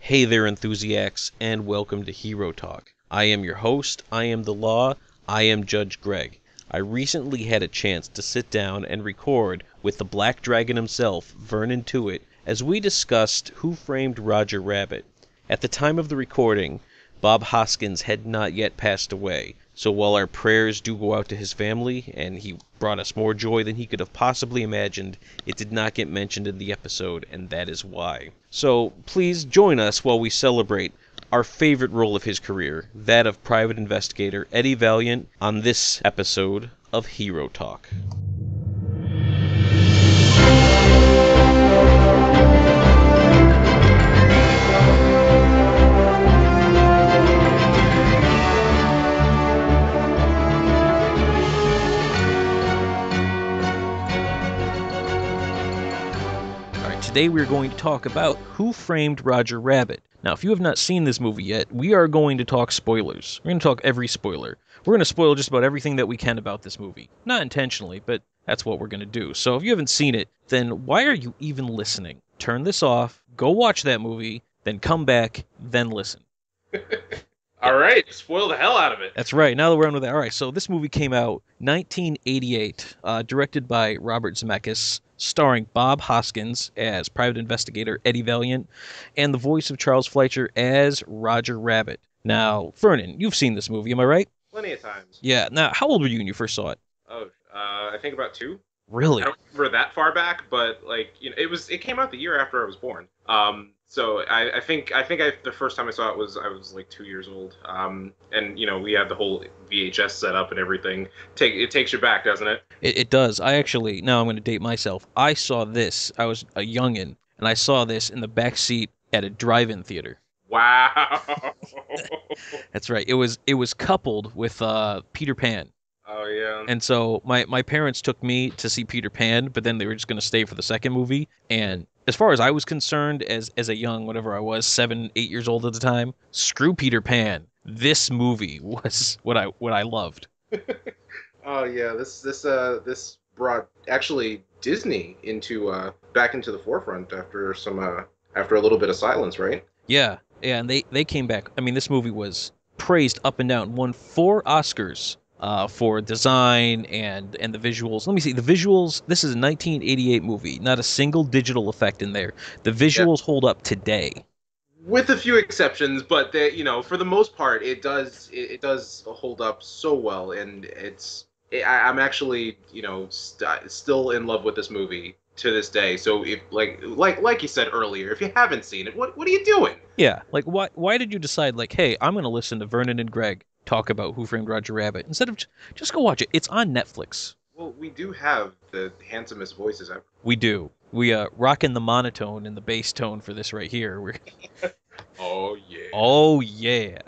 Hey there, enthusiasts, and welcome to Hero Talk. I am your host, I am the law, I am Judge Greg. I recently had a chance to sit down and record with the Black Dragon himself, Vernon, as we discussed Who Framed Roger Rabbit. At the time of the recording, Bob Hoskins had not yet passed away, so while our prayers do go out to his family, and he brought us more joy than he could have possibly imagined, it did not get mentioned in the episode, and that is why. So please join us while we celebrate our favorite role of his career, that of private investigator Eddie Valiant, on this episode of Hero Talk. Today we're going to talk about Who Framed Roger Rabbit. Now, if you have not seen this movie yet, we are going to talk spoilers. We're going to talk every spoiler. We're going to spoil just about everything that we can about this movie. Not intentionally, but that's what we're going to do. So if you haven't seen it, then why are you even listening? Turn this off, go watch that movie, then come back, then listen. All right, spoil the hell out of it. That's right. Now that we're on with that. All right, so this movie came out 1988, directed by Robert Zemeckis, starring Bob Hoskins as private investigator Eddie Valiant, and the voice of Charles Fleischer as Roger Rabbit. Now, Vernon, you've seen this movie, am I right? Plenty of times. Yeah. Now, how old were you when you first saw it? Oh, I think about 2. Really? I don't remember that far back, but it came out the year after I was born. So I think the first time I saw it I was like 2 years old. And we had the whole VHS setup and everything. It takes you back, doesn't it? It does. Now I'm going to date myself. I saw this. I was a youngin', and I saw this in the back seat at a drive-in theater. Wow. That's right. It was coupled with Peter Pan. Oh, yeah. And so my parents took me to see Peter Pan, but then they were just going to stay for the second movie. And as far as I was concerned, as a young, whatever I was, 7, 8 years old at the time, screw Peter Pan. This movie was what I loved. Oh, yeah. This brought actually Disney back into the forefront after a little bit of silence, right? Yeah, and they came back. I mean, this movie was praised up and down, won 4 Oscars. For design and the visuals. Let me see, the visuals, this is a 1988 movie, not a single digital effect in there. The visuals hold up today. With a few exceptions, but for the most part, it does hold up so well, and I'm actually, still in love with this movie to this day. So if like you said earlier, if you haven't seen it, what are you doing? Yeah, like why did you decide, like, hey, I'm going to listen to Vernon and Greg talk about Who Framed Roger Rabbit instead of just go watch it? It's on Netflix. Well, we do have the handsomest voices ever. We do. We rocking the monotone and the bass tone for this right here. Oh yeah. Oh yeah.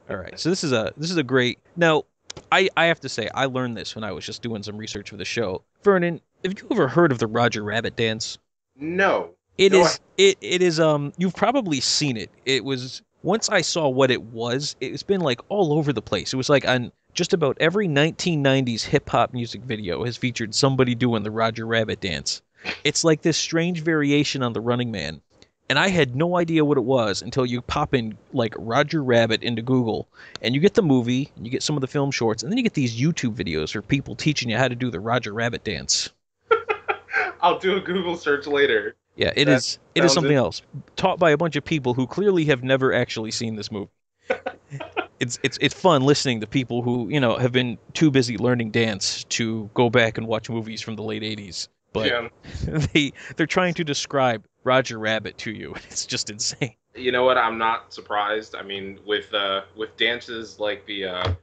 All right. So this is a great. Now, I have to say, I learned this when I was just doing some research for the show. Vernon, have you ever heard of the Roger Rabbit dance? No. It is you've probably seen it. It was, once I saw what it was, it's been like all over the place. It was like on just about every 1990s hip-hop music video has featured somebody doing the Roger Rabbit dance. It's like this strange variation on the Running Man. And I had no idea what it was until you pop in, like, Roger Rabbit into Google, and you get the movie, and you get some of the film shorts, and then you get these YouTube videos for people teaching you how to do the Roger Rabbit dance. I'll do a Google search later. Yeah, it is something else. Taught by a bunch of people who clearly have never actually seen this movie. It's fun listening to people who, have been too busy learning dance to go back and watch movies from the late 80s. But yeah. They're trying to describe Roger Rabbit to you. It's just insane. You know what? I'm not surprised. I mean, with dances like the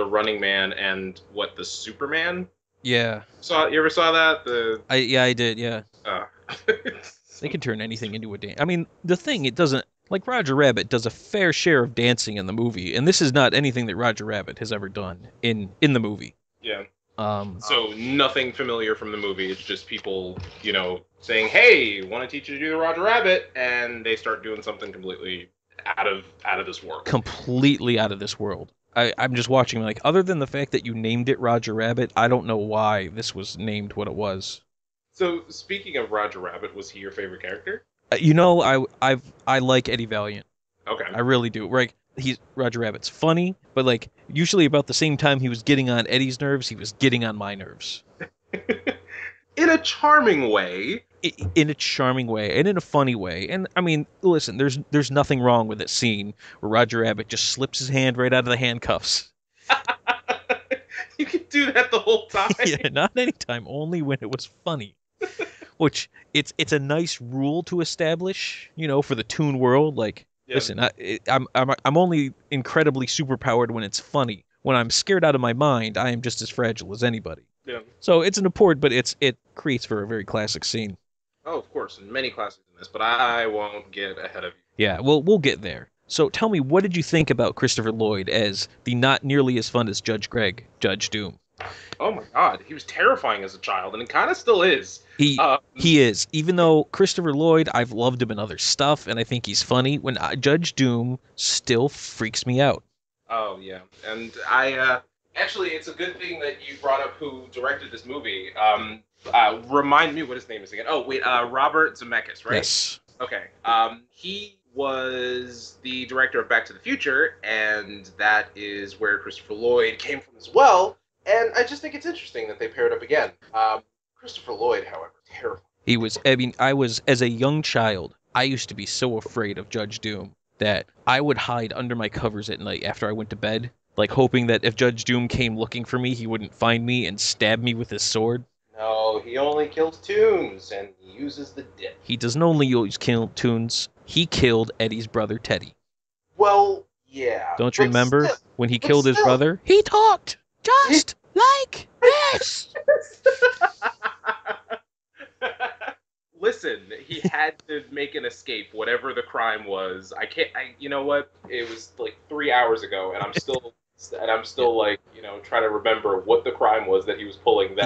Running Man and the Superman. Yeah. You ever saw that? I did. Yeah. They can turn anything into a dance. I mean, the thing, it doesn't, like, Roger Rabbit does a fair share of dancing in the movie, and this is not anything that Roger Rabbit has ever done in the movie. Yeah. So nothing familiar from the movie. It's just people, saying, "Hey, want to teach you to do the Roger Rabbit," and they start doing something completely out of this world. Completely out of this world. I'm just watching, like, other than the fact that you named it Roger Rabbit, I don't know why this was named what it was. So, speaking of Roger Rabbit, was he your favorite character? I like Eddie Valiant. Okay. I really do. Right? Roger Rabbit's funny, but like usually about the same time he was getting on Eddie's nerves, he was getting on my nerves. In a charming way. In a charming way and in a funny way. And I mean, listen, there's nothing wrong with that scene where Roger Rabbit just slips his hand right out of the handcuffs. You can do that the whole time. Yeah, not anytime, only when it was funny. Which it's a nice rule to establish, for the Toon world. Like, Yeah. listen, I'm only incredibly superpowered when it's funny. When I'm scared out of my mind, I am just as fragile as anybody. Yeah. So it's an important, but it creates for a very classic scene. Oh, of course, and many classics in this, but I won't get ahead of you. Yeah, well, we'll get there. So tell me, what did you think about Christopher Lloyd as the not nearly as fun as Judge Greg, Judge Doom? Oh my God, he was terrifying as a child, and he kind of still is. He is. Even though Christopher Lloyd, I've loved him in other stuff, and I think he's funny, when Judge Doom still freaks me out. Oh yeah, and I actually, it's a good thing that you brought up who directed this movie. Remind me what his name is again. Oh wait, Robert Zemeckis, right? Yes. Okay. He was the director of Back to the Future, and that is where Christopher Lloyd came from as well. And I just think it's interesting that they paired up again. Christopher Lloyd, however, terrifying. I was, as a young child, I used to be so afraid of Judge Doom that I would hide under my covers at night after I went to bed, like hoping that if Judge Doom came looking for me, he wouldn't find me and stab me with his sword. No, he only kills Toons, and he uses the dip. He doesn't only use kill Toons, he killed Eddie's brother Teddy. Well, yeah. Don't you remember when he killed his brother? He talked just like this. Listen, he had to make an escape, whatever the crime was. You know what? It was like 3 hours ago, and I'm still like, trying to remember what the crime was that he was pulling.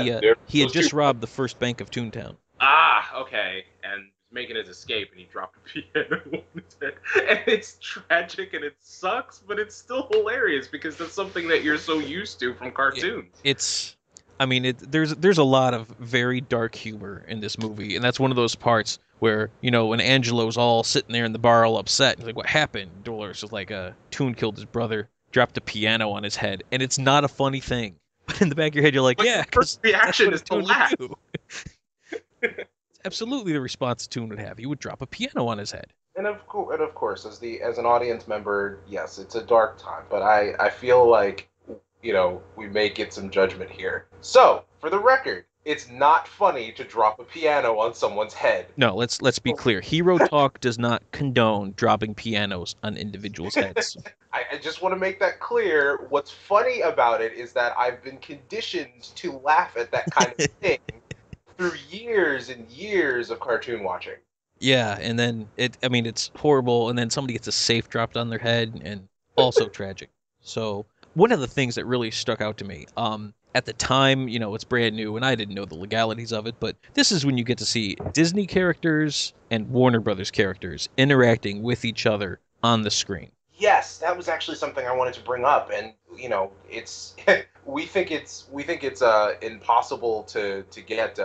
He had just robbed the first bank of Toontown. Ah, okay, and making his escape, and he dropped a piano on his head. And it's tragic, and it sucks, but it's still hilarious because that's something that you're so used to from cartoons. There's a lot of very dark humor in this movie, and that's one of those parts where, when Angelo's all sitting there in the bar all upset, he's like, what happened? Dolores is like, Toon killed his brother, dropped a piano on his head, and it's not a funny thing. But in the back of your head, you're like, but yeah, the first reaction is to Toon laugh. would do. It's absolutely the response Toon would have. He would drop a piano on his head. And of course, as an audience member, yes, it's a dark time, but I feel like we may get some judgment here. So, for the record, it's not funny to drop a piano on someone's head. No, let's be clear. Hero Talk does not condone dropping pianos on individuals' heads. I just want to make that clear. What's funny about it is that I've been conditioned to laugh at that kind of thing through years and years of cartoon watching. Yeah, and then it's horrible, and then somebody gets a safe dropped on their head, and also tragic. So one of the things that really stuck out to me, at the time, it's brand new, and I didn't know the legalities of it, but this is when you get to see Disney characters and Warner Brothers characters interacting with each other on the screen. Yes, that was actually something I wanted to bring up, and it's we think it's impossible to get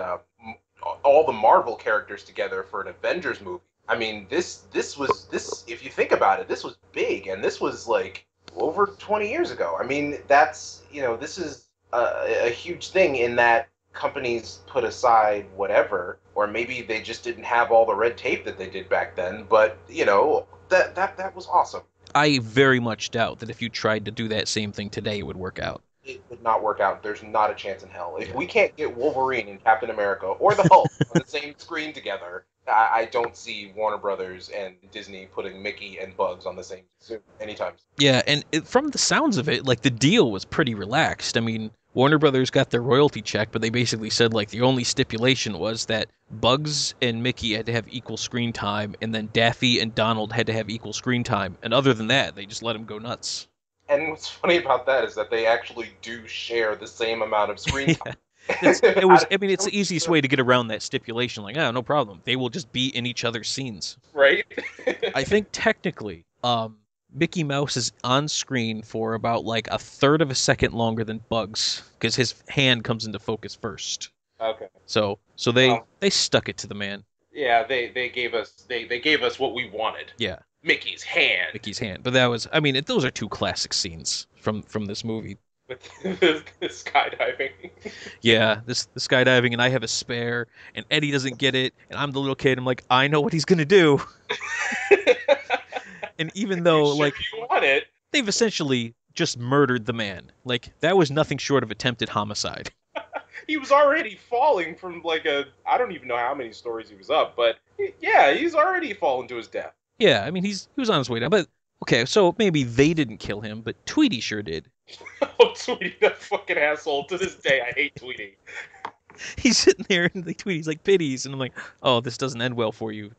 all the Marvel characters together for an Avengers movie. I mean, this if you think about it, this was big, and this was like over 20 years ago. I mean, that's this is a huge thing in that companies put aside whatever, or maybe they just didn't have all the red tape that they did back then. But that was awesome. I very much doubt that if you tried to do that same thing today, it would work out. It would not work out. There's not a chance in hell. If we can't get Wolverine and Captain America or the Hulk on the same screen together, I don't see Warner Brothers and Disney putting Mickey and Bugs on the same screen anytime soon. Yeah, and from the sounds of it, like, the deal was pretty relaxed. I mean, Warner Brothers got their royalty check, but they basically said, like, the only stipulation was that Bugs and Mickey had to have equal screen time, and then Daffy and Donald had to have equal screen time. And other than that, they just let them go nuts. And what's funny about that is that they actually do share the same amount of screen time. It's the easiest way to get around that stipulation. Like, no problem. They will just be in each other's scenes. Right? I think technically, Mickey Mouse is on screen for about like a third of a second longer than Bugs, because his hand comes into focus first. Okay. So they stuck it to the man. Yeah, they gave us they gave us what we wanted. Yeah, Mickey's hand. Mickey's hand. But that was, I mean, those are two classic scenes from this movie. With the skydiving. Yeah, this the skydiving, and I have a spare, and Eddie doesn't get it, and I'm the little kid. I'm like, I know what he's gonna do. And even You though, sure like, you want it? they've essentially just murdered the man. Like, that was nothing short of attempted homicide. He was already falling from like I don't even know how many stories he was up, but yeah, he's already fallen to his death. Yeah, I mean, he was on his way down. But okay, so maybe they didn't kill him, but Tweety sure did. Oh, Tweety, that fucking asshole. To this day, I hate Tweety. He's sitting there and Tweety's like pities, and I'm like, oh, this doesn't end well for you.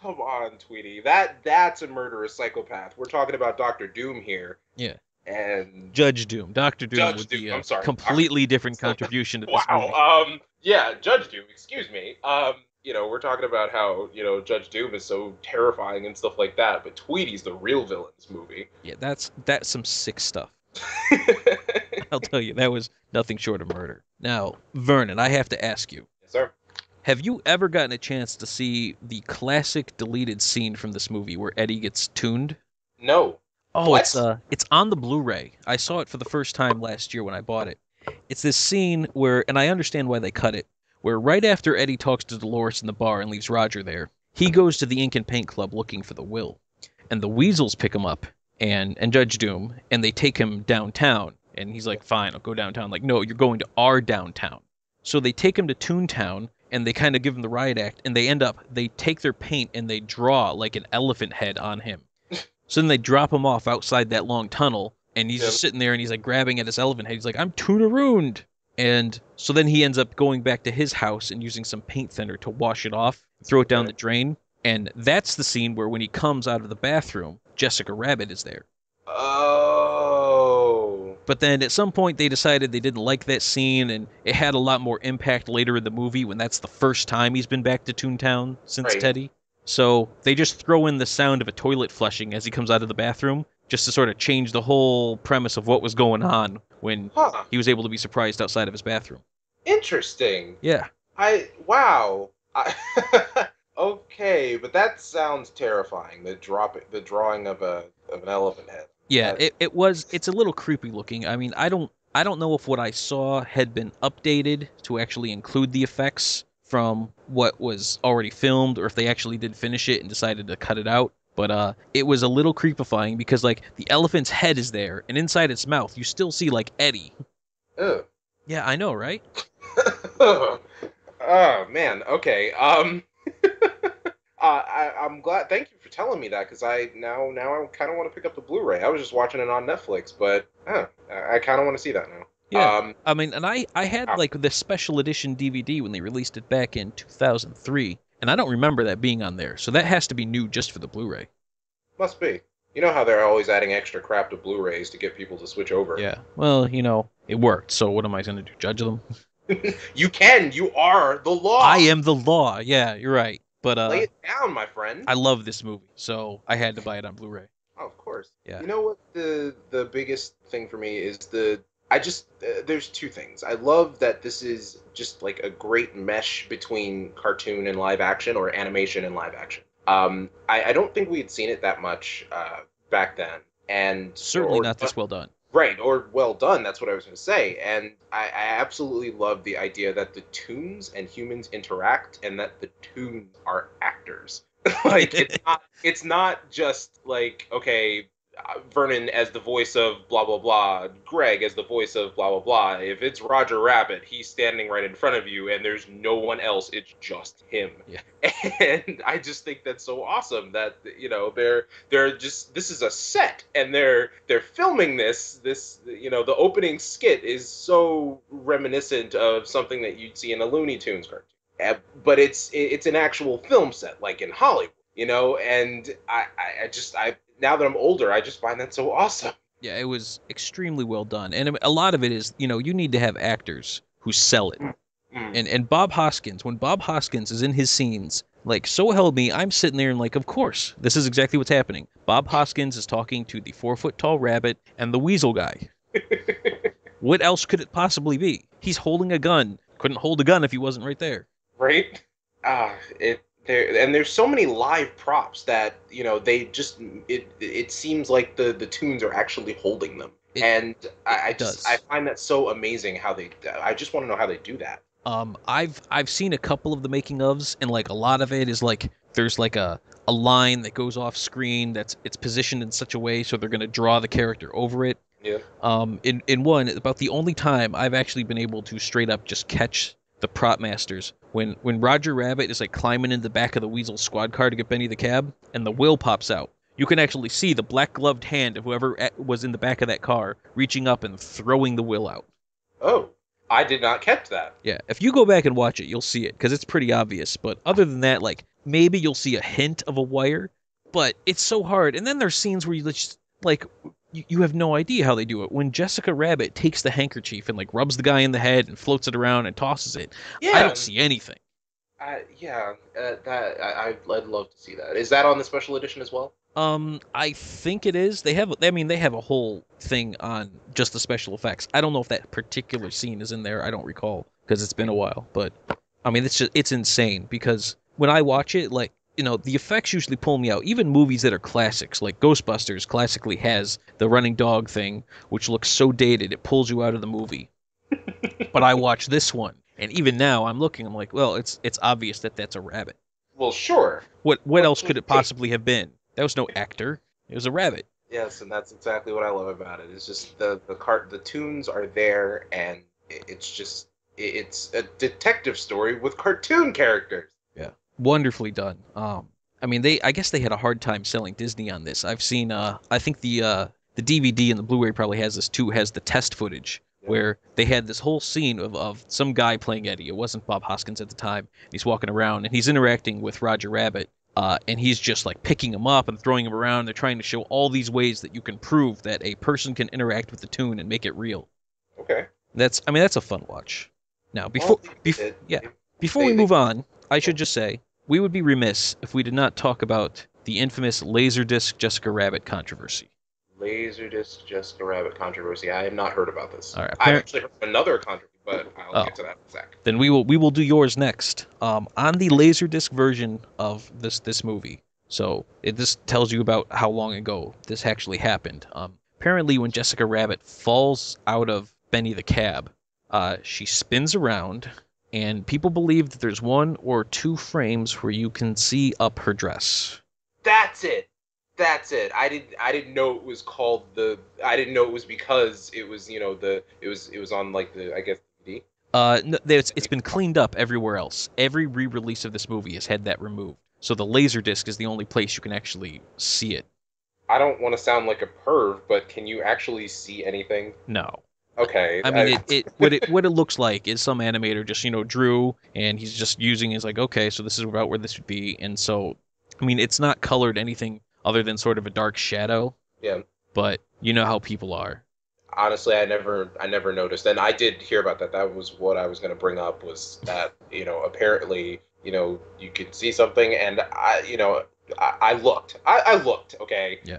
Come on, Tweety. That's a murderous psychopath. We're talking about Doctor Doom here. Yeah. And Judge Doom. Dr. Doom Judge would Doom, be I'm a sorry. completely different contribution to this movie. Wow. Yeah, Judge Doom. Excuse me. We're talking about how Judge Doom is so terrifying and stuff like that, but Tweety's the real villain in this movie. Yeah, that's some sick stuff. I'll tell you, that was nothing short of murder. Now, Vernon, I have to ask you. Yes, sir. Have you ever gotten a chance to see the classic deleted scene from this movie where Eddie gets tuned? No. Oh, What? it's on the Blu-ray. I saw it for the first time last year when I bought it. It's this scene where, and I understand why they cut it, where right after Eddie talks to Dolores in the bar and leaves Roger there, he goes to the Ink and Paint Club looking for the will. And the Weasels pick him up, and Judge Doom, and they take him downtown. And he's like, fine, I'll go downtown. Like, no, you're going to our downtown. So they take him to Toontown, and they kind of give him the riot act, and they take their paint and they draw like an elephant head on him. So then they drop him off outside that long tunnel, and he's just sitting there, and he's like grabbing at his elephant head. He's like, I'm Toonarooned. And so then he ends up going back to his house and using some paint thinner to wash it off, throw it down the drain. And that's the scene where when he comes out of the bathroom, Jessica Rabbit is there. Oh. But then at some point they decided they didn't like that scene, and it had a lot more impact later in the movie when that's the first time he's been back to Toontown since Teddy. So they just throw in the sound of a toilet flushing as he comes out of the bathroom, just to sort of change the whole premise of what was going on when he was able to be surprised outside of his bathroom. Interesting. Yeah. Wow. Okay, but that sounds terrifying. The drawing of an elephant head. Yeah, it's a little creepy looking. I mean, I don't know if what I saw had been updated to actually include the effects from what was already filmed, or if they actually did finish it and decided to cut it out. But it was a little creepifying because, like, the elephant's head is there, and inside its mouth, you still see, like, Eddie. Ugh. Yeah, I know, right? Oh, man. Okay. I'm glad. Thank you for telling me that, because I now I kind of want to pick up the Blu-ray. I was just watching it on Netflix, but I kind of want to see that now. Yeah, I mean, and I had like the special edition DVD when they released it back in 2003, and I don't remember that being on there, so that has to be new just for the Blu-ray. Must be. You know how they're always adding extra crap to Blu-rays to get people to switch over. Yeah, well, it worked, so what am I going to do, judge them? You can! You are the law! I am the law, yeah, you're right. But lay it down, my friend. I love this movie, so I had to buy it on Blu-ray. Oh, of course. Yeah. You know what the biggest thing for me is there's two things. I love that this is just like a great mesh between cartoon and live action, or animation and live action. I don't think we had seen it that much back then, and certainly not this well done. Right, or well done. That's what I was going to say. And I absolutely love the idea that the toons and humans interact, and that the toons are actors. Like, it's not just like, okay, Vernon as the voice of blah blah blah, Greg as the voice of blah blah blah. If it's Roger Rabbit, he's standing right in front of you, and there's no one else. It's just him. Yeah. And I just think that's so awesome that they're just, this is a set, and they're filming this the opening skit is so reminiscent of something that you'd see in a Looney Tunes cartoon, but it's an actual film set like in Hollywood, and I now that I'm older, I just find that so awesome. Yeah, it was extremely well done. And a lot of it is, you need to have actors who sell it. And Bob Hoskins, when Bob Hoskins is in his scenes, like, so help me, I'm sitting there and like, of course, this is exactly what's happening. Bob Hoskins is talking to the 4-foot-tall rabbit and the weasel guy. What else could it possibly be? He's holding a gun. Couldn't hold a gun if he wasn't right there. Right? it there and there's so many live props that they just it seems like the tunes are actually holding them, and It I does. find that so amazing how I just want to know how they do that. I've seen a couple of the making ofs, and like a lot of it is like there's like a line that goes off screen it's positioned in such a way so they're gonna draw the character over it. Yeah. In one, about the only time I've actually been able to straight up just catch the prop masters when Roger Rabbit is like climbing in the back of the Weasel squad car to get Benny the cab, and the will pops out. You can actually see the black gloved hand of whoever was in the back of that car reaching up and throwing the will out. Oh, I did not catch that. Yeah, if you go back and watch it, you'll see it because it's pretty obvious. But other than that, like maybe you'll see a hint of a wire, but it's so hard. And then there's scenes where you just like you have no idea how they do it. When Jessica Rabbit takes the handkerchief and like rubs the guy in the head and floats it around and tosses it, I Yeah. don't see anything. Yeah, I'd love to see that. Is that on the special edition as well? I think it is. They have a whole thing on just the special effects. I don't know if that particular scene is in there. I don't recall because it's been a while. But I mean, it's insane because when I watch it, like the effects usually pull me out. Even movies that are classics, like Ghostbusters, classically has the running dog thing, which looks so dated it pulls you out of the movie. But I watch this one, and even now I'm looking. I'm like, well, it's obvious that that's a rabbit. Well, sure. What else could it possibly have been? That was no actor. It was a rabbit. Yes, and that's exactly what I love about it. It's just the tunes are there, and it's a detective story with cartoon characters. Yeah, wonderfully done. I mean, I guess they had a hard time selling Disney on this. I've seen, I think the DVD and the Blu-ray probably has this too. Has the test footage where they had this whole scene of some guy playing Eddie. It wasn't Bob Hoskins at the time. He's walking around and he's interacting with Roger Rabbit. And he's just like picking him up and throwing him around. They're trying to show all these ways that you can prove that a person can interact with the tune and make it real. Okay. That's a fun watch. Now, before we they- move on, I should just say we would be remiss if we did not talk about the infamous Laserdisc Jessica Rabbit controversy. Laserdisc Jessica Rabbit controversy. I have not heard about this. All right, I've actually heard of another controversy, but I'll Oh. get to that in a sec. Then we will do yours next. On the Laserdisc version of this movie. So this tells you about how long ago this actually happened. Apparently, when Jessica Rabbit falls out of Benny the cab, she spins around, and people believe that there's one or two frames where you can see up her dress. That's it. That's it. I didn't know it was called the. I didn't know it was because it was it was on like the I guess DVD. No, it's been cleaned up everywhere else. Every re-release of this movie has had that removed. So the Laserdisc is the only place you can actually see it. I don't want to sound like a perv, but can you actually see anything? No. Okay. I mean, what it looks like is some animator just drew, and he's just using it's like, okay, so this is about where this would be, and so I mean, it's not colored anything other than sort of a dark shadow. Yeah. But you know how people are. Honestly, I never noticed, and I did hear about that. That was what I was going to bring up was that apparently you could see something, and I looked. I looked. Okay. Yeah.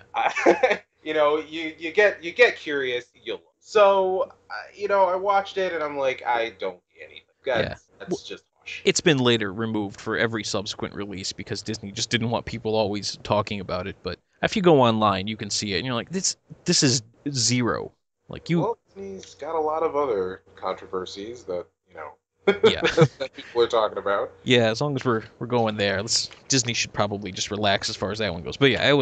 You get curious. You look. So I watched it, and I'm like, I don't see anything. That's just harsh. It's been later removed for every subsequent release because Disney just didn't want people always talking about it. But if you go online, you can see it, and you're like, this is zero. Like you. Well, Disney's got a lot of other controversies that Yeah. that people are talking about. Yeah, as long as we're going there, Disney should probably just relax as far as that one goes. But yeah,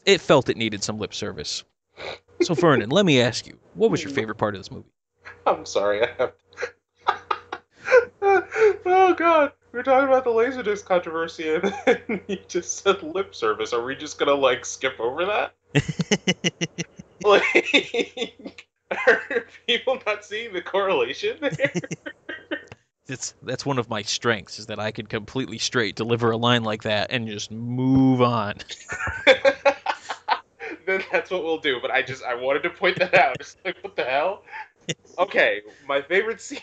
it felt it needed some lip service. So Vernon, let me ask you, what was your favorite part of this movie? I'm sorry, I have. Oh God, we're talking about the Laserdisc controversy, and then you just said lip service. Are we just gonna skip over that? Are people not seeing the correlation there? That's one of my strengths is that I can completely straight deliver a line like that and just move on. Then that's what we'll do. But I wanted to point that out. Just like, what the hell? Okay, my favorite scene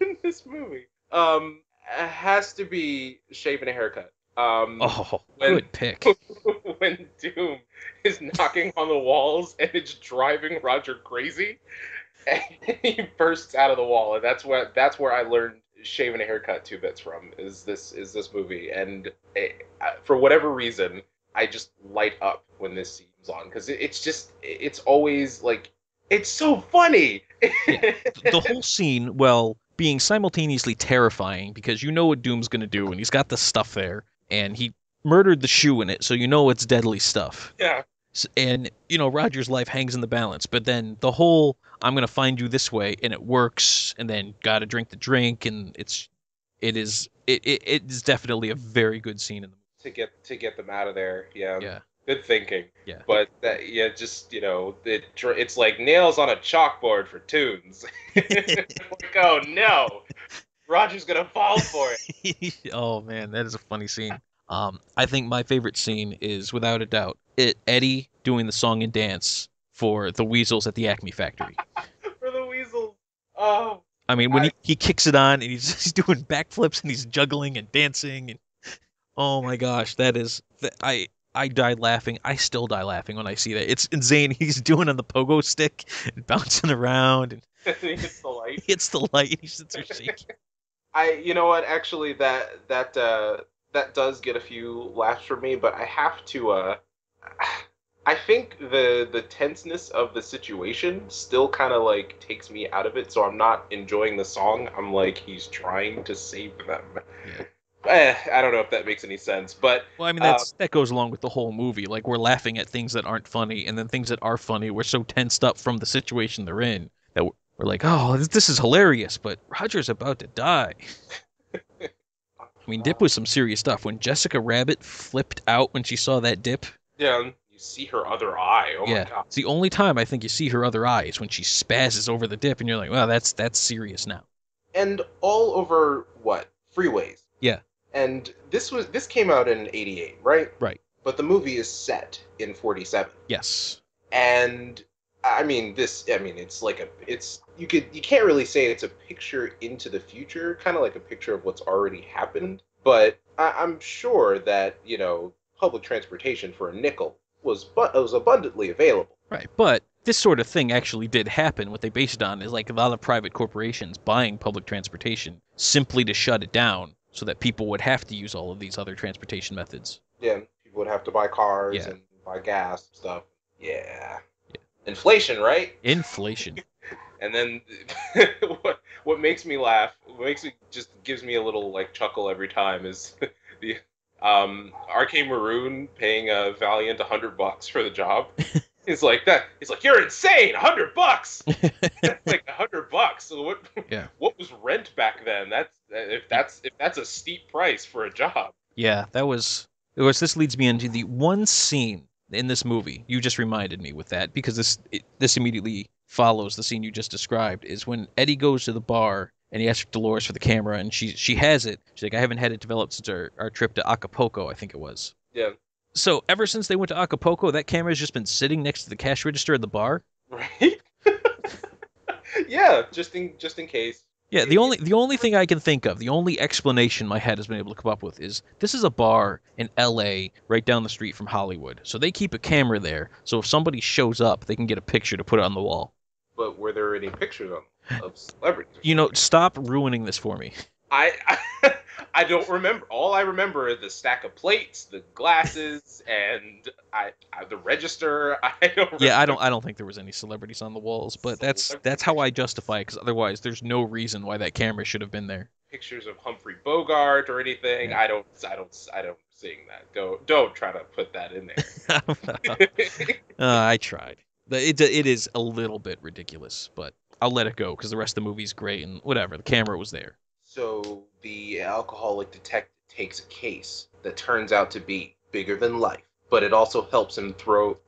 in this movie has to be shaving a haircut. Good pick. When Doom is knocking on the walls and it's driving Roger crazy, and he bursts out of the wall, and that's where I learned shaving a haircut 2 bits from is this movie, and for whatever reason, I just light up when this scene's on because it's always like it's so funny. Yeah, the whole scene, well, being simultaneously terrifying because you know what Doom's gonna do, and he's got the stuff there, and he murdered the shoe in it, so you know it's deadly stuff. Yeah. And Roger's life hangs in the balance, but then the whole "I'm gonna find you this way" and it works, and then gotta drink the drink, and it is definitely a very good scene in the movie. To get them out of there. Yeah. Yeah. Good thinking. Yeah. But just it's like nails on a chalkboard for tunes. Like, oh no, Roger's gonna fall for it. Oh man, that is a funny scene. I think my favorite scene is without a doubt Eddie doing the song and dance for the weasels at the Acme factory. For the weasels. Oh. I mean, when he kicks it on and he's doing backflips and he's juggling and dancing and oh my gosh, I died laughing. I still die laughing when I see that. It's insane. He's doing on the pogo stick and bouncing around and he hits the light. He hits the light. He sits there shaking. You know what? Actually, that does get a few laughs from me, but I have to. I think the tenseness of the situation still kind of like takes me out of it, so I'm not enjoying the song. I'm like, he's trying to save them. Yeah. I don't know if that makes any sense, but well, I mean that goes along with the whole movie. Like we're laughing at things that aren't funny, and then things that are funny, we're so tensed up from the situation they're in that we're like, oh, this is hilarious, but Roger's about to die. I mean, dip was some serious stuff. When Jessica Rabbit flipped out when she saw that dip. Yeah, you see her other eye. Oh yeah, my god! It's the only time I think you see her other eye is when she spazzes over the dip, and you're like, well, that's serious now. And all over what freeways? Yeah. And this came out in '88, right? Right. But the movie is set in '47. Yes. And you can't really say it's a picture into the future, kind of like a picture of what's already happened. But I'm sure that public transportation for a nickel was abundantly available. Right. But this sort of thing actually did happen. What they based it on is like a lot of private corporations buying public transportation simply to shut it down, so that people would have to use all of these other transportation methods. Yeah, people would have to buy cars and buy gas and stuff. Yeah. Inflation, right? Inflation. And then what makes me laugh, gives me a little like chuckle every time is the RK Maroon paying Valiant $100 for the job. He's like, you're insane, $100. Like $100. So what was rent back then? If that's a steep price for a job. Yeah, this leads me into the one scene in this movie. You just reminded me with that because this immediately follows the scene you just described. Is when Eddie goes to the bar and he asks Dolores for the camera, and she has it. She's like, I haven't had it developed since our trip to Acapulco, I think it was. Yeah. So ever since they went to Acapulco, that camera's just been sitting next to the cash register at the bar. Right. Yeah, just in case. Yeah, the only thing I can think of, the only explanation my head has been able to come up with is this is a bar in L.A. right down the street from Hollywood, so they keep a camera there, so if somebody shows up, they can get a picture to put on the wall. But were there any pictures of celebrities? Stop ruining this for me. I don't remember. All I remember is the stack of plates, the glasses, and the register. I don't remember. Yeah, I don't think there was any celebrities on the walls, but that's how I justify it, because otherwise there's no reason why that camera should have been there. Pictures of Humphrey Bogart or anything. Yeah. I don't seeing that. Don't try to put that in there. I tried. It is a little bit ridiculous, but I'll let it go because the rest of the movie's great and whatever. The camera was there. So the alcoholic detective takes a case that turns out to be bigger than life, but it also helps him through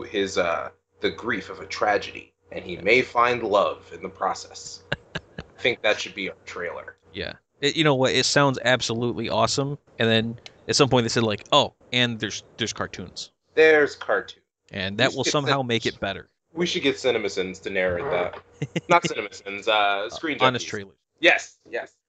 his the grief of a tragedy, and he may find love in the process. I think that should be our trailer. Yeah. You know what? It sounds absolutely awesome. And then at some point they said like, oh, and there's cartoons. There's cartoons. And that will somehow make it better. We should get CinemaSins to narrate that. Not CinemaSins, Screen Junkies. Honest Trailers. Yes.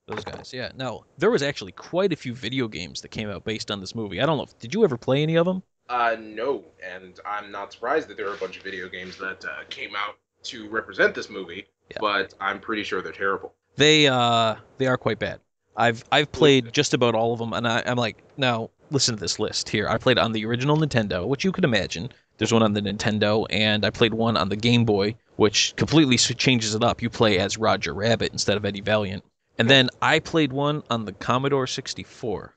Those guys, yeah. Now, there was actually quite a few video games that came out based on this movie. I don't know, did you ever play any of them? No, and I'm not surprised that there are a bunch of video games that came out to represent this movie, but I'm pretty sure they're terrible. They are quite bad. I've played just about all of them, and I'm like, now listen to this list here. I played on the original Nintendo, which you could imagine. There's one on the Nintendo, and I played one on the Game Boy, which completely changes it up. You play as Roger Rabbit instead of Eddie Valiant. And then I played one on the Commodore 64.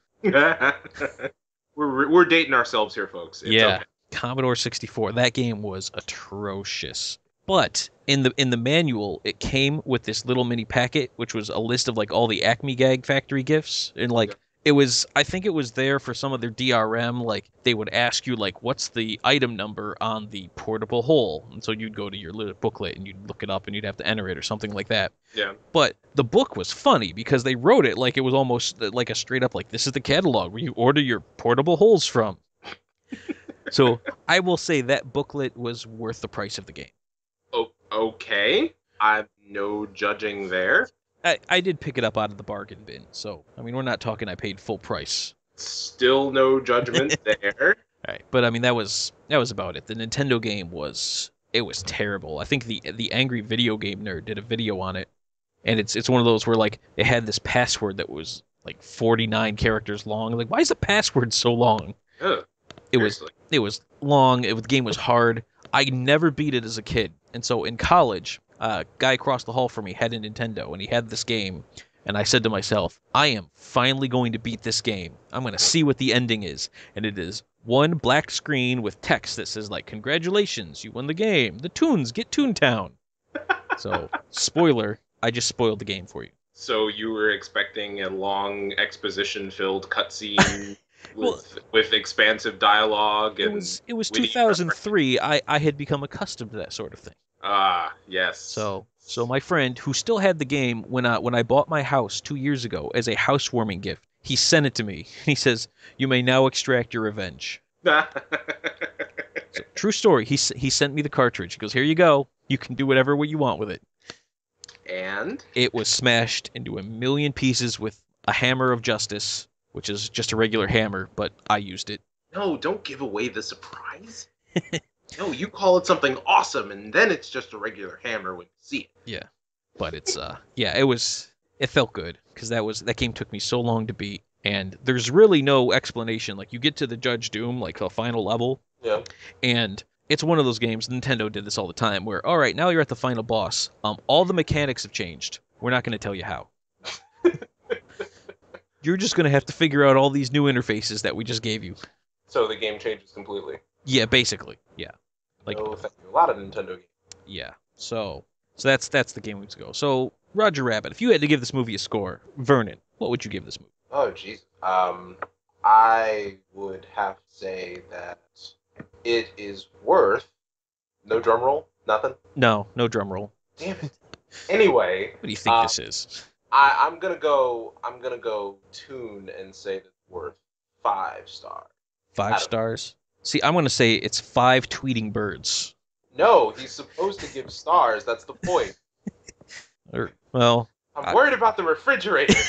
We're dating ourselves here, folks. It's yeah, okay. Commodore 64. That game was atrocious. But in the manual, it came with this little mini packet, which was a list of like all the Acme Gag Factory gifts, and like it was, I think it was there for some of their DRM. Like they would ask you like, what's the item number on the portable hole, and so you'd go to your little booklet and you'd look it up and you'd have to enter it or something like that. Yeah. But the book was funny because they wrote it like it was almost like a straight up like, this is the catalog where you order your portable holes from. So I will say that booklet was worth the price of the game. Oh, okay. I'm no judging there. I did pick it up out of the bargain bin, so I mean we're not talking I paid full price. Still no judgment there. All right, but I mean that was about it. The Nintendo game was terrible. I think the Angry Video Game Nerd did a video on it, and it's one of those where like it had this password that was like 49 characters long. Like, why is the password so long? Ugh, it was long. The game was hard. I never beat it as a kid, and so in college, a guy across the hall from me had a Nintendo, and he had this game, and I said to myself, I am finally going to beat this game. I'm going to see what the ending is, and it is one black screen with text that says like, congratulations, you won the game. The Toons get Toontown. So, spoiler, I just spoiled the game for you. So you were expecting a long exposition-filled cutscene with expansive dialogue and it was 2003. I had become accustomed to that sort of thing. Ah, yes. So my friend who still had the game when I bought my house 2 years ago as a housewarming gift, he sent it to me. He says, "You may now extract your revenge." So, true story. He sent me the cartridge. He goes, "Here you go. You can do whatever you want with it." And it was smashed into a million pieces with a hammer of justice, which is just a regular hammer, but I used it. No, don't give away the surprise. No, you call it something awesome, and then it's just a regular hammer when you see it. Yeah, but it's it felt good because that game took me so long to beat, and there's really no explanation. Like you get to the Judge Doom, like the final level, yeah, and it's one of those games. Nintendo did this all the time, where all right, now you're at the final boss. All the mechanics have changed. We're not going to tell you how. You're just going to have to figure out all these new interfaces that we just gave you. So the game changes completely. Yeah, basically. Yeah. Like, oh, thank you. A lot of Nintendo games. Yeah. So that's the game weeks ago. So Roger Rabbit, if you had to give this movie a score, Vernon, what would you give this movie? Oh, jeez. I would have to say that it is worth. No drum roll. Nothing. No drum roll. Damn it. Anyway. What do you think this is? I'm gonna go tune and say that it's worth 5 stars. 5 stars? See, I'm gonna say it's 5 tweeting birds. No, he's supposed to give stars. That's the point. Well, I'm worried about the refrigerator.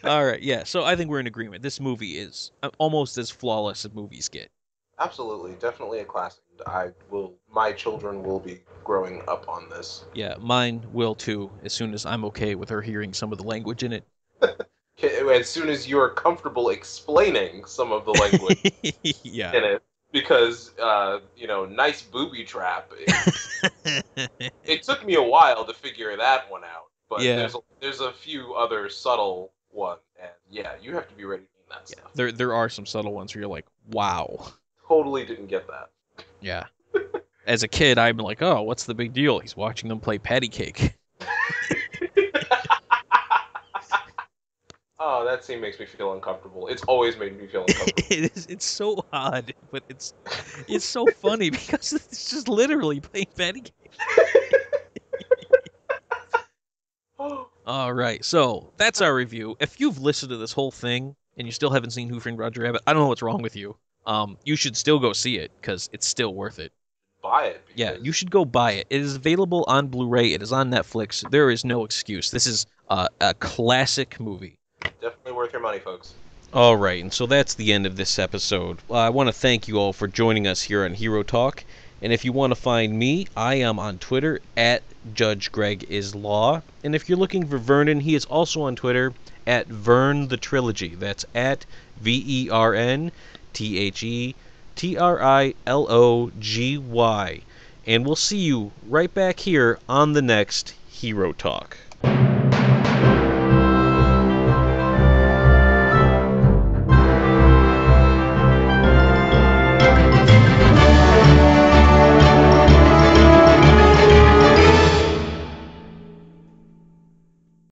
All right, yeah. So I think we're in agreement. This movie is almost as flawless as movies get. Absolutely, definitely a classic. My children will be growing up on this. Yeah, mine will too. As soon as I'm okay with her hearing some of the language in it. As soon as you're comfortable explaining some of the language yeah. in it, because nice booby trap. It took me a while to figure that one out, but yeah. there's a few other subtle ones, and yeah, you have to be ready for that stuff. There are some subtle ones where you're like, wow. Totally didn't get that. Yeah. As a kid, I'm like, oh, what's the big deal? He's watching them play patty cake. Oh, that scene makes me feel uncomfortable. It's always made me feel uncomfortable. It's so odd, but it's so funny because it's just literally playing patty cake. All right, so that's our review. If you've listened to this whole thing and you still haven't seen Who Framed Roger Rabbit, I don't know what's wrong with you. You should still go see it because it's still worth it. Buy it. Yeah, you should go buy it. It is available on Blu-ray. It is on Netflix. There is no excuse. This is a classic movie. Definitely worth your money, folks. All right, and so that's the end of this episode. I want to thank you all for joining us here on Hero Talk. And if you want to find me, I am on Twitter at Judge Greg is Law. And if you're looking for Vernon, he is also on Twitter at Vern the Trilogy. That's at VERNTHETRILOGY. And we'll see you right back here on the next Hero Talk.